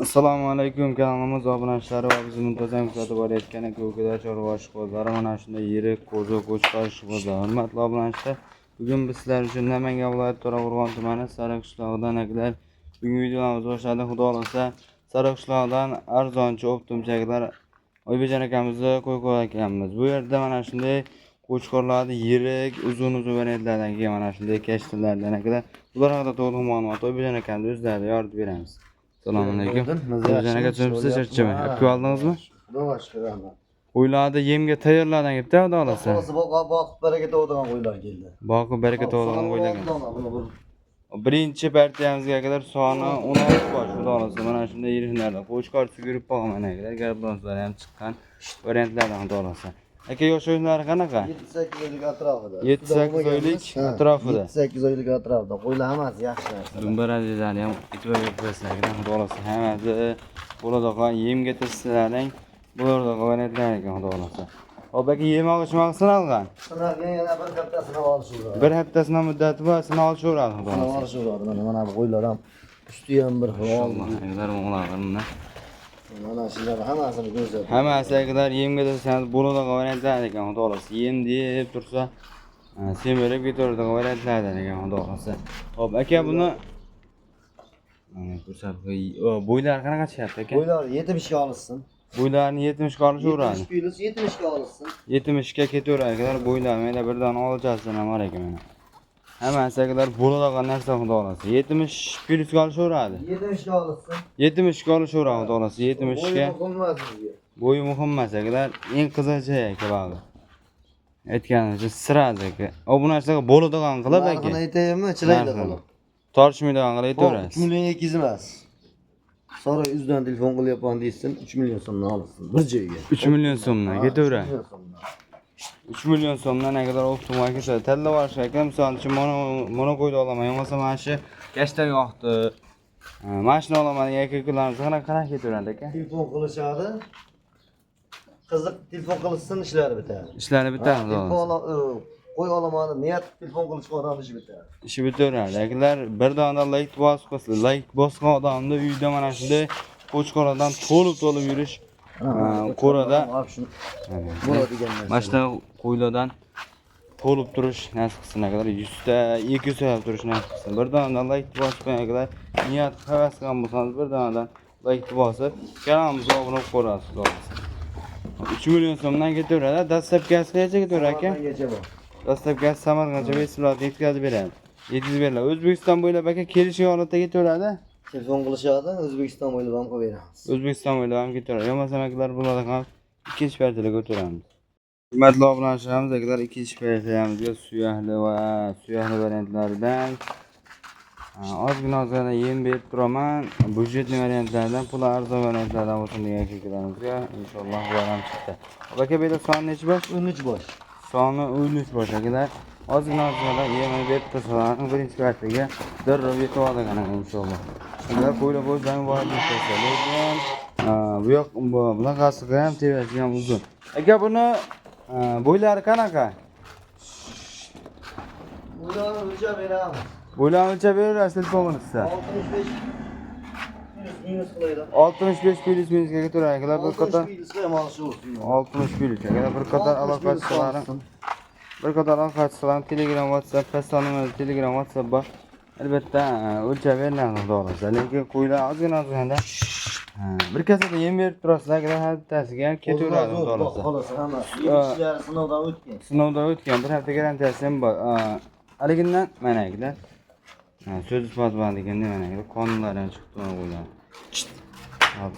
Assalomu alaykum, kanalimiz obunachilari va bizni muntazam kuzatib borayotgan aka-ukalar, chorva ishqibozlari, mana shunday yirik qo'zi qo'chqor ishqibozlar. Hurmatli obunachilar, bugun biz sizlar uchun Namangan viloyati To'raqo'rg'on tumani Sariq qishlog'idan akalar bugungi videomizni boshladi. Xudo xolasa, Sariq qishlog'idan arzonchi optimchaklar Oybekjon akamizni qo'yib ekanmiz. Bu yerda mana shunday qo'chqorlarni yirik, uzun variantlardan kelgan mana shunday kashtalardan akalar. Bular haqida to'liq ma'lumot Oybekjon akamiz o'zlari yoritib beramiz. Assalomu alaykum. Oybekjon aka, siz charchamaysiz. Olib oldingizmi? Xudoga shukr, rahmat. Qo'ylarni yemga tayyorlagan debdi, xudo xolasa. Boqib baraka tug'adigan qo'ylar keldi. Boqib baraka tug'adigan qo'ylar keldi. Birinchi partiyamizga kadar soni 16 bosh, xudo xolasa. Mana shunday yiriklarda qo'chqor sugurib qolgan akalar, garblonlar ham chiqqan variantlardan xudo xolasa. Aka, yosh o'yinlari qanaqa? 7-8 oylik atrofida. 7-8 oylik atrofida. 7-8 oylik atrofida. Qo'ylar hammasi yaxshi narsa. Dumbarazizlar ham itvoy qo'yasizlar, xudo xolasa. Hammasi bo'ladigan yemga tirsalaring, bularda variantlar ekan, xudo xolasa. Hop aka, yem olishmoq sinalgan. Sinalgan yana bir haftasini olishadi. Bir haftasini muddati bor, sinab olishaveradi, xudo Sinab xolasa. olishadi. Mana bu qo'ylar ham usti ham bir xil. Allohlar o'g'larini. Mana shular hammasini ko'rsatdi. Hammasi akalar yemga tirsangiz bo'ladigan variantlar ekan, xudo xolasa. Yem deb tursa, semirib ketaveradigan variantlar ekan, xudo xolasa. Hop aka, buni bo'ylar qanaqa chiqyapti aka? Qo'ylar 70 ga olishsin. Bo'ylarni 70 ga olishaveradi. 70 ga olishsin. 70 ga ketaveradi akalar, bo'ylar mana birdan olishasiz ham bor ekan mana. Hammasi akalar bo'ladigan narsa, xudo xolasa. 70 ga olishaveradi. 70 ga olishsin. 70 ga olishaveradi, xudo xolasa. 70 ga. Bo'yi muhim emas akalar, eng qiziqchi aka bog'i. Aytganingiz sirasi aka. Obunachilarga bo'ladigan qilib aka. Narxini aytaymi, chilaydi qilib. Tortishmaydigan qilib aytaverasiz. 3 million 200 emas. Sonra yüzden telefon qilyapman deysin, 3 million so'mdan olsin bir joyga. 3 million so'mdan ketaveradi. 3 million so'mdan agar optimal ketadi. Talla borish aka, misol uchun mana qo'yib olaman, bo'lmasa mana shu kashta yoqdi. Mashina olaman degan aka-ukalarimiz qanaqa ketaveradi aka? Telefon qilishadi. Qiziq telefon qilishsin, ishlari bitadi. Ishlari bitadi. Qo'y olaman, niyat telefon qilishga odam ishi bitadi. Ishi bitaveradi. Akalar bir dona like bosib qo'ysa, like bosgan odamni uyda mana shunday qo'chqorlardan to'lib yurish qo'rada bo'ladigan narsa. Mana shunday qo'ylardan to'lib turish nasib qilsin akalar. 100 ta 200 ta turish nasib qilsin. Bir dona like bosib qo'ying akalar. Niyat havas qilgan bo'lsangiz bir donadan like bosib kanalimizga obuna bo'lib qo'yasiz. 3 million so'mdan ketaveradi. Dastlabkasigacha ketaveradi aka. Dastlabkasi Samarqandga Veyslovga yetkazib beradi. Yetkazib beriladi. O'zbekiston bo'ylab aka kelishgan holatda ketaveradi. Telefon qilishadi, O'zbekiston bo'ylab ham qo'yib beramiz. O'zbekiston bo'ylab ham ketaveradi. Bo'lmasa akalar bo'ladigan ikkinchi partiyaga o'tiramiz. Hurmatli obunachilarimiz, akalar ikkinchi partiyamizga suyahli variantlaridan ozgina yem berib turaman. Budjetli variantlardan, pul arzon variantlardan bo'lsin degan akalarımizga inshaalloh bu ham chiqdi. Aka, bu soni necha bosh? 13 bosh. Soni 13 bosh akalar. Ozgina yemini berib tursalar, birinchi partiyaga darrov yetib oladigan inshaalloh. Ular qo'ylab o'zdan bor deb lekin bu yoq bunaqasi ham tevasi ham uzun. Aka, buni bo'ylari qanaqa? Bo'ylarni o'lchab beramiz. Bo'ylarni o'lchab berasiz, telefoningizda. 65 minus ga turadi akalar, bir qator 60 minus akalar, bir qator aloqachilarning Telegram, WhatsApp, personal Telegram, WhatsApp bor. Albatta o'lchab beriladi, xudo xolasa. Lekin qo'ylar ozgina bir kasada yem berib turasizlar, akalar haftasiga ketaveradi, xudo xolasa. Sinovdan o'tgan, bir hafta garantiyasi ham bor. Haligindan mana akalar. So'z isbotman deganda mana akalar qonunlar ham chiqdi qo'ylar.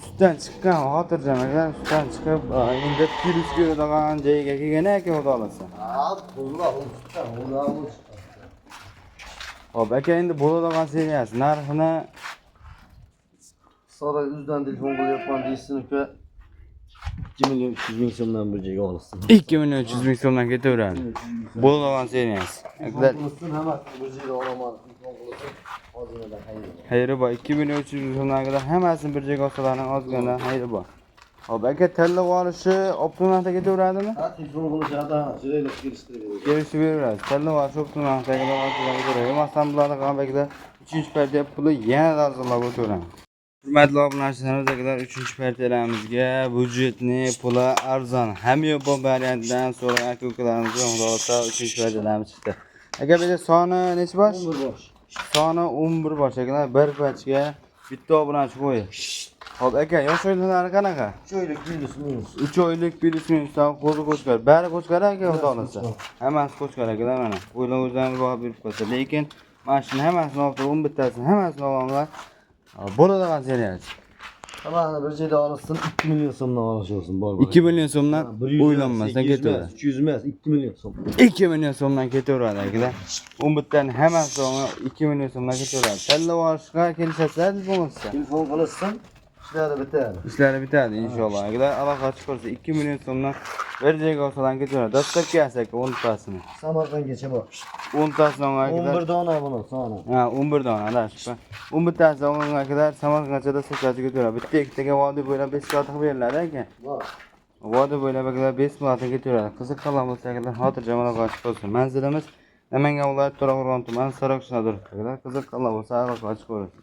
Sutdan chiqqan xotirjam akalar, sutdan chiqib endi virus ko'radigan joyga kelgan aka, xudo xolasa. Hop aka, endi bo'ladigan seriyasi narxini sonra yüzden telefon qilyapman deysin uka, 2 million 300 ming so'mdan bir joyga olsin. 2 million 300 ming so'mdan ketaveradi. Bo'ladigan seriyasi. Akalar hammasini bir joyga olaman. Xayri bor. 2 million 300 ming so'mdan kadar hammasini bir joyga olsalarning ozgina xayri bor. Hop aka, tanlab olishi optimalda ketaveradimi? Ha, telefon qilishadi, joylar kelishtirib Kelishib beramiz. Tanlab olish optimalda ketaveradi. Masalan, bularga qanaqadir 3-chi partiya puli yana arzonlab o'taveradi. Hurmatli obunachilarimizdagilar 3-partiyalamizga budjetni puli arzon hamyonbop variantdan so'ragan aka-ukalarimiz xudo xolasa 3-partiyalarimiz chiqdi. Aka bu soni necha bosh? 11 bosh. Soni 11 bosh ekan. Bir pachga bitta obunachi qo'y. Hop aka, yosh o'yinlari qanaqa? 3 oylik minus minus. 3 oylik bilisminusdan qo'zi qo'chqar. Bari qo'chqar aka xudo xolasa. Hammasi qo'chqar akalar mana. O'yinlardan baho berib qo'ysa, lekin mashina hammasini olib turib 11 tasini hammasini olganlar bo'ladigan seriyasi. Tamam bir joyda olasın 2 milyon so'mdan olish olsun bor. 2 million so'mdan o'ylanmasdan ketaveradi. 300 emas 2 milyon so'm. 2 million so'mdan ketaveradi akalar. 11 tani hammasi 2 million so'mdan ketaveradi. Tanlab olishga kelishasizlar bo'lmasa. Telefon qilasan ishlari bitadi. İşleri bitadi inşallah. Akalar aloqa chiqarsa 2 million so'mdan bir joyga olsadan ketaveradi. Dastlabki asaka 10 tasini. Samarqandgacha bor. 10 tasini akalar. 11 dona buni soni. Ha 11 dona adashib. 11 tasini olgan akalar Samarqandcha dastlabki ketaveradi. Bitta ikkitaga vodiy bo'ylab 5 sotiq beriladi aka. Bor. Vodiy bo'ylab akalar 5 soatga ketaveradi. Qiziq qilgan bo'lsa akalar xotirjam aloqa chiqarsin. Manzilimiz Namangan viloyati To'raqo'rg'on tumani Sariq Shahar. Qiziq qilgan bo'lsa aloqa chiqarsin.